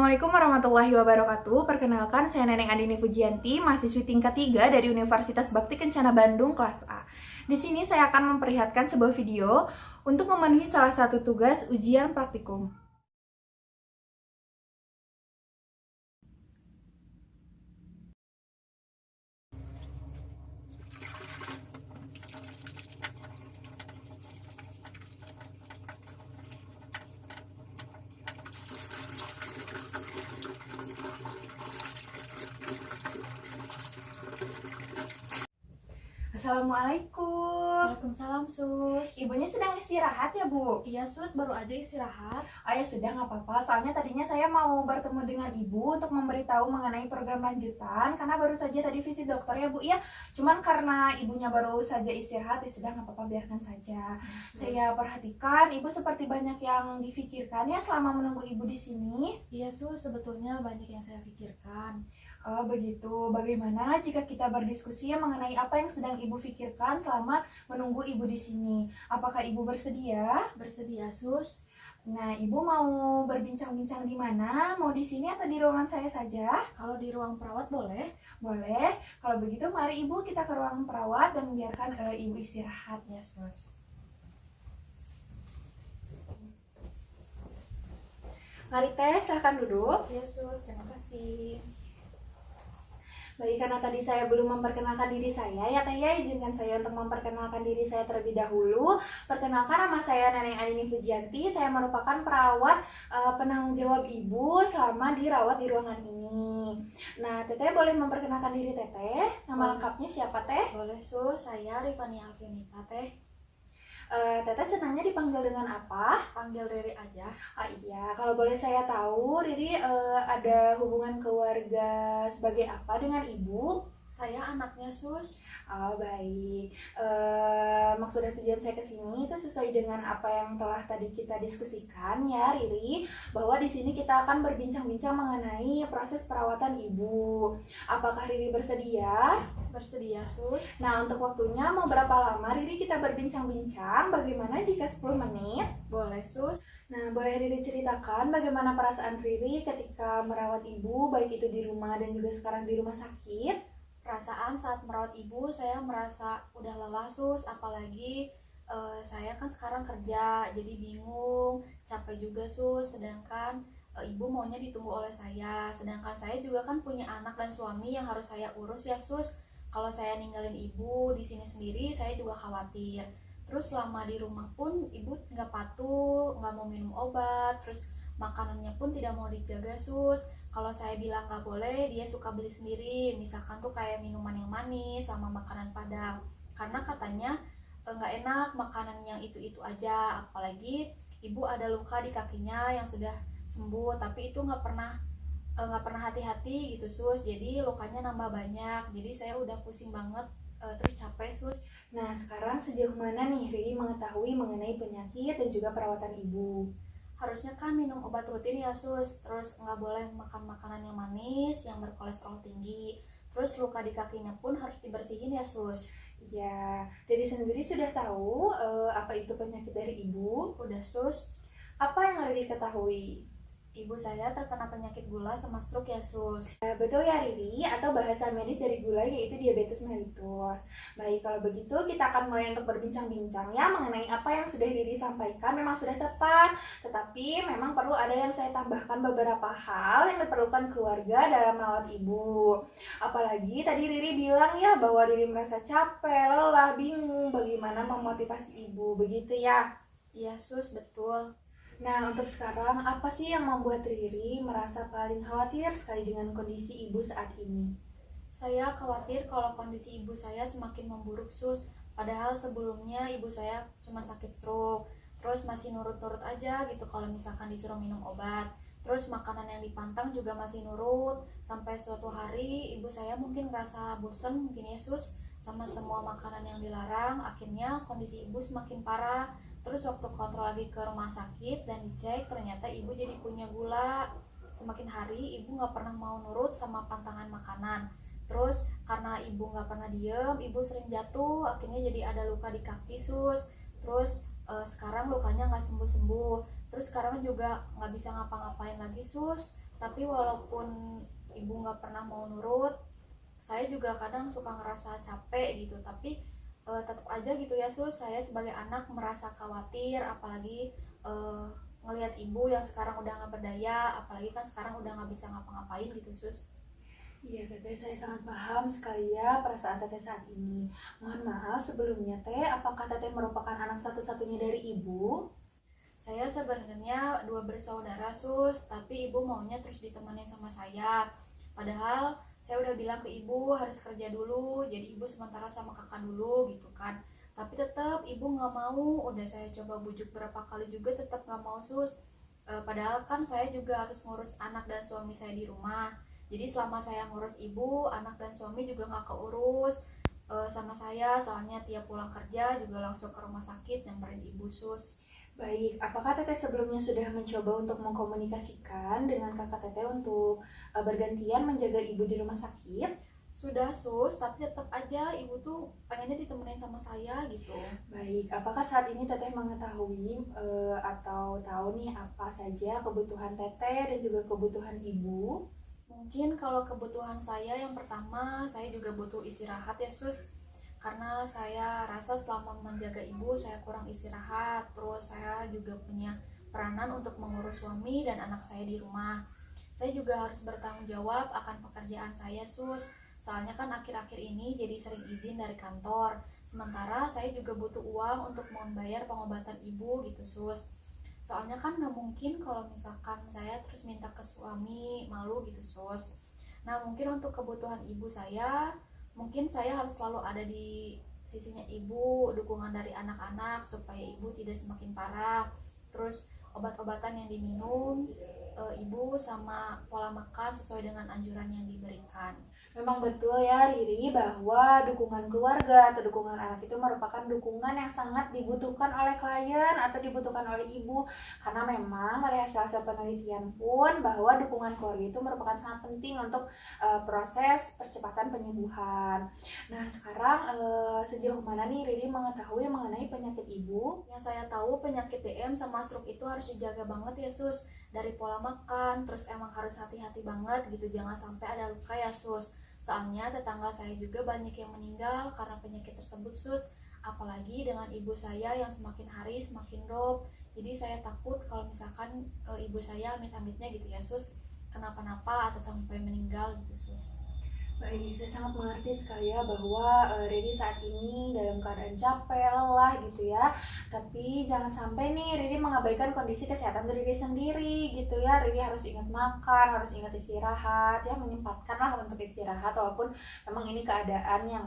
Assalamualaikum warahmatullahi wabarakatuh. Perkenalkan, saya Neneng Andini Fujianti, mahasiswi tingkat 3 dari Universitas Bakti Kencana Bandung kelas A. Di sini saya akan memperlihatkan sebuah video untuk memenuhi salah satu tugas ujian praktikum. Assalamualaikum. Waalaikumsalam, Sus. Ibunya sedang istirahat ya, Bu? Iya, Sus, baru aja istirahat. Oh ya sudah, nggak apa-apa. Soalnya tadinya saya mau bertemu dengan Ibu untuk memberitahu mengenai program lanjutan, karena baru saja tadi visit dokter ya, Bu ya. Cuman karena Ibunya baru saja istirahat, ya sudah nggak apa-apa, biarkan saja. Saya perhatikan Ibu seperti banyak yang difikirkan ya selama menunggu Ibu di sini. Iya, Sus, sebetulnya banyak yang saya pikirkan. Oh begitu. Bagaimana jika kita berdiskusi mengenai apa yang sedang Ibu pikirkan selama menunggu Ibu di sini? Apakah Ibu bersedia? Bersedia, Sus? Nah, Ibu mau berbincang-bincang di mana? Mau di sini atau di ruangan saya saja? Kalau di ruang perawat boleh? Boleh. Kalau begitu, mari Ibu kita ke ruang perawat dan biarkan Ibu istirahat. Ya, Sus. Mari Teh, silahkan duduk. Ya, Sus, terima kasih. Baik, karena tadi saya belum memperkenalkan diri saya, ya Teh ya, izinkan saya untuk memperkenalkan diri saya terlebih dahulu. Perkenalkan, nama saya Neneng Andini Fujianti, saya merupakan perawat penanggung jawab Ibu selama dirawat di ruangan ini. Nah, Teteh boleh memperkenalkan diri Teteh? Nama lengkapnya siapa Teh? Boleh, Sus. Saya Rifani Alfianita, Teh. Teteh senangnya dipanggil dengan apa? Panggil Riri aja. Ah iya, kalau boleh saya tahu, Riri ada hubungan keluarga sebagai apa dengan Ibu? Saya anaknya, Sus. Oh baik. Maksud dan tujuan saya ke sini itu sesuai dengan apa yang telah tadi kita diskusikan ya, Riri, bahwa di sini kita akan berbincang-bincang mengenai proses perawatan Ibu. Apakah Riri bersedia? Bersedia, Sus. Nah, untuk waktunya mau berapa lama Riri kita berbincang-bincang? Bagaimana jika 10 menit? Boleh, Sus. Nah, boleh Riri ceritakan bagaimana perasaan Riri ketika merawat Ibu, baik itu di rumah dan juga sekarang di rumah sakit? Perasaan saat merawat ibu, saya merasa udah lelah, Sus. Apalagi saya kan sekarang kerja, jadi bingung, capek juga, Sus. Sedangkan ibu maunya ditunggu oleh saya. Sedangkan saya juga kan punya anak dan suami yang harus saya urus ya, Sus. Kalau saya ninggalin ibu di sini sendiri, saya juga khawatir. Terus selama di rumah pun ibu nggak patuh, nggak mau minum obat, terus makanannya pun tidak mau dijaga, Sus. Kalau saya bilang nggak boleh, dia suka beli sendiri, misalkan tuh kayak minuman yang manis sama makanan padang, karena katanya nggak enak makanan yang itu aja. Apalagi ibu ada luka di kakinya yang sudah sembuh, tapi itu nggak pernah hati-hati gitu, Sus. Jadi lukanya nambah banyak, jadi saya udah pusing banget, terus capek, Sus. Nah, sekarang sejauh mana nih Riri mengetahui mengenai penyakit dan juga perawatan Ibu? Harusnya kan minum obat rutin ya, Sus. Terus nggak boleh makan makanan yang manis, yang berkolesterol tinggi. Terus luka di kakinya pun harus dibersihin ya, Sus. Ya, Riri sendiri sudah tahu apa itu penyakit dari Ibu? Udah, Sus. Apa yang Riri ketahui? Ibu saya terkena penyakit gula sama stroke ya, Sus. Betul ya Riri, atau bahasa medis dari gula yaitu diabetes mellitus. Baik, kalau begitu kita akan mulai untuk berbincang-bincang ya mengenai apa yang sudah Riri sampaikan memang sudah tepat. Tetapi memang perlu ada yang saya tambahkan beberapa hal yang diperlukan keluarga dalam merawat Ibu. Apalagi tadi Riri bilang ya bahwa Riri merasa capek, lelah, bingung bagaimana memotivasi Ibu, begitu ya? Iya, Sus, betul. Nah, untuk sekarang, apa sih yang membuat Riri merasa paling khawatir sekali dengan kondisi Ibu saat ini? Saya khawatir kalau kondisi ibu saya semakin memburuk, Sus. Padahal sebelumnya ibu saya cuma sakit stroke. Terus masih nurut-nurut aja gitu kalau misalkan disuruh minum obat. Terus makanan yang dipantang juga masih nurut. Sampai suatu hari ibu saya mungkin ngerasa bosen mungkin ya, Sus, sama semua makanan yang dilarang. Akhirnya kondisi ibu semakin parah. Terus waktu kontrol lagi ke rumah sakit dan dicek, ternyata ibu jadi punya gula. Semakin hari ibu nggak pernah mau nurut sama pantangan makanan. Terus karena ibu nggak pernah diem, ibu sering jatuh, akhirnya jadi ada luka di kaki, Sus. Terus sekarang lukanya nggak sembuh-sembuh. Terus sekarang juga nggak bisa ngapa-ngapain lagi, Sus. Tapi walaupun ibu nggak pernah mau nurut, saya juga kadang suka ngerasa capek gitu. Tapi tetap aja gitu ya sus, saya sebagai anak merasa khawatir, apalagi eh, ngelihat ibu yang sekarang udah nggak berdaya, apalagi kan sekarang udah nggak bisa ngapa-ngapain gitu sus. Iya Teteh, saya sangat paham sekali ya perasaan Teteh saat ini. Mohon maaf sebelumnya Teh, apakah Teteh merupakan anak satu-satunya dari ibu? Saya sebenarnya dua bersaudara sus, tapi ibu maunya terus ditemenin sama saya. Padahal saya udah bilang ke ibu harus kerja dulu, jadi ibu sementara sama kakak dulu gitu kan. Tapi tetap ibu nggak mau, udah saya coba bujuk berapa kali juga tetap nggak mau sus. Padahal kan saya juga harus ngurus anak dan suami saya di rumah. Jadi selama saya ngurus ibu, anak dan suami juga nggak keurus sama saya, soalnya tiap pulang kerja juga langsung ke rumah sakit nyamperin ibu sus. Baik, apakah Teteh sebelumnya sudah mencoba untuk mengkomunikasikan dengan kakak Teteh untuk bergantian menjaga ibu di rumah sakit? Sudah sus, tapi tetap aja ibu tuh pengennya ditemenin sama saya gitu. Baik, apakah saat ini Teteh mengetahui atau tahu nih apa saja kebutuhan Teteh dan juga kebutuhan ibu? Mungkin kalau kebutuhan saya yang pertama, saya juga butuh istirahat ya sus. Karena saya rasa selama menjaga ibu saya kurang istirahat. Terus saya juga punya peranan untuk mengurus suami dan anak saya di rumah. Saya juga harus bertanggung jawab akan pekerjaan saya sus. Soalnya kan akhir-akhir ini jadi sering izin dari kantor. Sementara saya juga butuh uang untuk membayar pengobatan ibu gitu sus. Soalnya kan nggak mungkin kalau misalkan saya terus minta ke suami, malu gitu sus. Nah mungkin untuk kebutuhan ibu saya, mungkin saya harus selalu ada di sisinya ibu, dukungan dari anak-anak supaya ibu tidak semakin parah. Terus obat-obatan yang diminum ibu sama pola makan sesuai dengan anjuran yang diberikan. Memang betul ya Riri bahwa dukungan keluarga atau dukungan anak itu merupakan dukungan yang sangat dibutuhkan oleh klien atau dibutuhkan oleh ibu, karena memang dari hasil-hasil penelitian pun bahwa dukungan keluarga itu merupakan sangat penting untuk proses percepatan penyembuhan. Nah sekarang sejauh mana nih Riri mengetahui mengenai penyakit ibu? Yang saya tahu penyakit DM sama stroke itu harus dijaga banget ya sus, dari pola makan, terus emang harus hati-hati banget gitu, jangan sampai ada luka ya sus. Soalnya tetangga saya juga banyak yang meninggal karena penyakit tersebut sus, apalagi dengan ibu saya yang semakin hari semakin drop. Jadi saya takut kalau misalkan ibu saya amit-amitnya gitu ya sus, kenapa-napa atau sampai meninggal gitu sus. Baik, saya sangat mengerti sekali ya bahwa Riri saat ini dalam keadaan capek, lelah gitu ya. Tapi jangan sampai nih Riri mengabaikan kondisi kesehatan Riri sendiri gitu ya. Riri harus ingat makan, harus ingat istirahat ya, menyempatkanlah untuk istirahat walaupun memang ini keadaan yang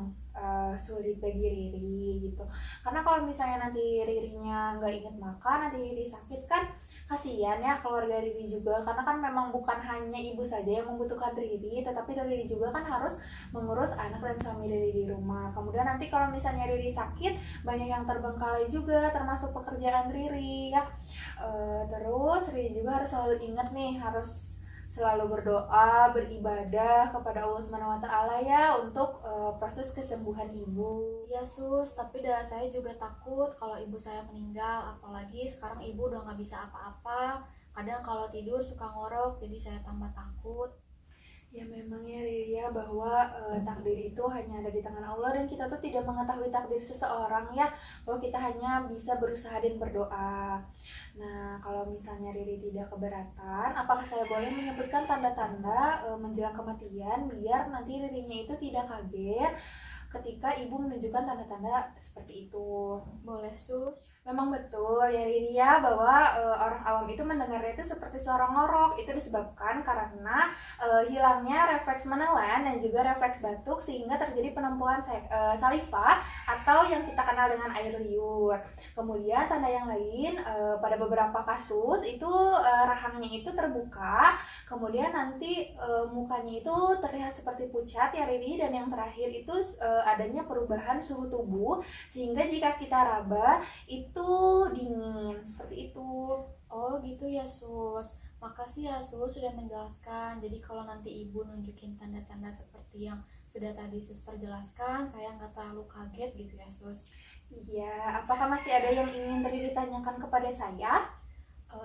sulit bagi Riri gitu. Karena kalau misalnya nanti Ririnya nggak ingat makan, nanti Riri sakit kan kasihan ya keluarga Riri juga, karena kan memang bukan hanya ibu saja yang membutuhkan Riri, tetapi Riri juga kan harus mengurus anak dan suami Riri di rumah. Kemudian nanti kalau misalnya Riri sakit, banyak yang terbengkalai juga termasuk pekerjaan Riri ya. Terus Riri juga harus selalu ingat nih, harus selalu berdoa, beribadah kepada Allah Subhanahu wa taala ya untuk proses kesembuhan ibu. Iya sus, tapi dah saya juga takut kalau ibu saya meninggal, apalagi sekarang ibu udah nggak bisa apa-apa. Kadang kalau tidur suka ngorok, jadi saya tambah takut. Ya memang ya Riri ya bahwa takdir itu hanya ada di tangan Allah dan kita tuh tidak mengetahui takdir seseorang ya, bahwa kita hanya bisa berusaha dan berdoa. Nah kalau misalnya Riri tidak keberatan, apakah saya boleh menyebutkan tanda-tanda menjelang kematian biar nanti Ririnya itu tidak kaget ketika ibu menunjukkan tanda-tanda seperti itu? Boleh sus? Memang betul ya Riri ya bahwa orang awam itu mendengarnya itu seperti suara ngorok. Itu disebabkan karena hilangnya refleks menelan dan juga refleks batuk sehingga terjadi penumpukan saliva atau yang kita kenal dengan air liur. Kemudian tanda yang lain pada beberapa kasus itu rahangnya itu terbuka, kemudian nanti mukanya itu terlihat seperti pucat ya Riri, dan yang terakhir itu adanya perubahan suhu tubuh sehingga jika kita raba itu dingin seperti itu. Oh gitu ya sus. Makasih ya sus sudah menjelaskan. Jadi kalau nanti ibu nunjukin tanda-tanda seperti yang sudah tadi suster jelaskan, saya nggak terlalu kaget gitu ya sus. Iya, apakah masih ada yang ingin tadi ditanyakan kepada saya?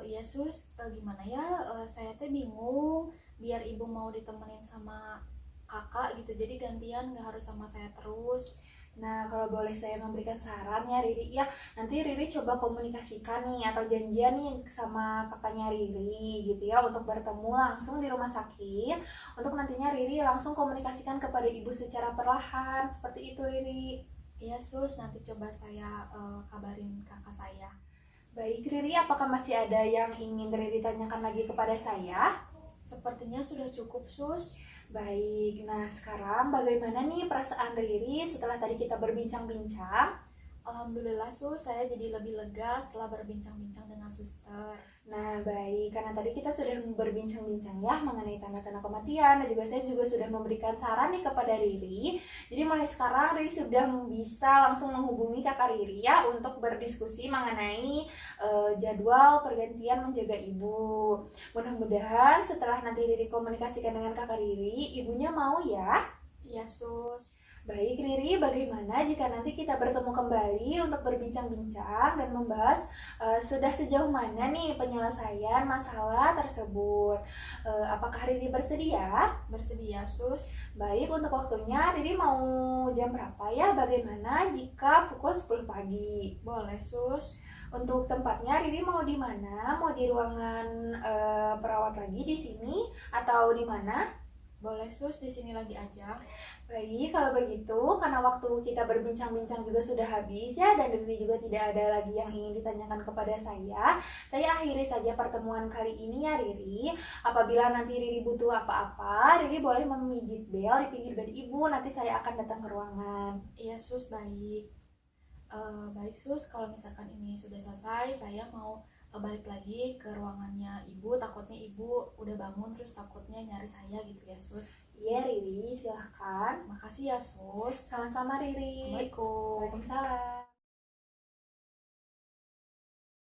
Iya sus, gimana ya? Saya teh bingung. Biar ibu mau ditemenin sama kakak gitu, jadi gantian nggak harus sama saya terus. Nah, kalau boleh saya memberikan saran ya Riri, ya nanti Riri coba komunikasikan nih atau janjian nih sama kakaknya Riri gitu ya untuk bertemu langsung di rumah sakit untuk nantinya Riri langsung komunikasikan kepada ibu secara perlahan seperti itu Riri. Iya sus, nanti coba saya kabarin kakak saya. Baik Riri, apakah masih ada yang ingin Riri tanyakan lagi kepada saya? Sepertinya sudah cukup sus. Baik, nah sekarang bagaimana nih perasaan Riri setelah tadi kita berbincang-bincang? Alhamdulillah sus, saya jadi lebih lega setelah berbincang-bincang dengan suster. Nah, baik, karena tadi kita sudah berbincang-bincang ya mengenai tanda-tanda kematian dan juga saya juga sudah memberikan saran nih kepada Riri. Jadi mulai sekarang Riri sudah bisa langsung menghubungi kakak Riri ya untuk berdiskusi mengenai jadwal pergantian menjaga ibu. Mudah-mudahan setelah nanti Riri komunikasikan dengan kakak Riri, ibunya mau ya. Iya sus. Baik Riri, bagaimana jika nanti kita bertemu kembali untuk berbincang-bincang dan membahas sudah sejauh mana nih penyelesaian masalah tersebut? Apakah Riri bersedia? Bersedia sus. Baik, untuk waktunya Riri mau jam berapa ya? Bagaimana jika pukul 10 pagi? Boleh sus. Untuk tempatnya Riri mau di mana? Mau di ruangan perawat lagi di sini atau di mana? Boleh sus, di sini lagi aja. Baik, kalau begitu, karena waktu kita berbincang-bincang juga sudah habis ya, dan Riri juga tidak ada lagi yang ingin ditanyakan kepada saya akhiri saja pertemuan kali ini ya Riri. Apabila nanti Riri butuh apa-apa, Riri boleh memijit bel di pinggir bed ibu, nanti saya akan datang ke ruangan. Iya sus, baik. Baik sus, kalau misalkan ini sudah selesai, saya mau balik lagi ke ruangannya ibu. Takutnya ibu udah bangun terus takutnya nyari saya gitu ya sus. Iya Riri, silahkan. Makasih ya sus. Sama-sama Riri. Assalamualaikum. Waalaikumsalam.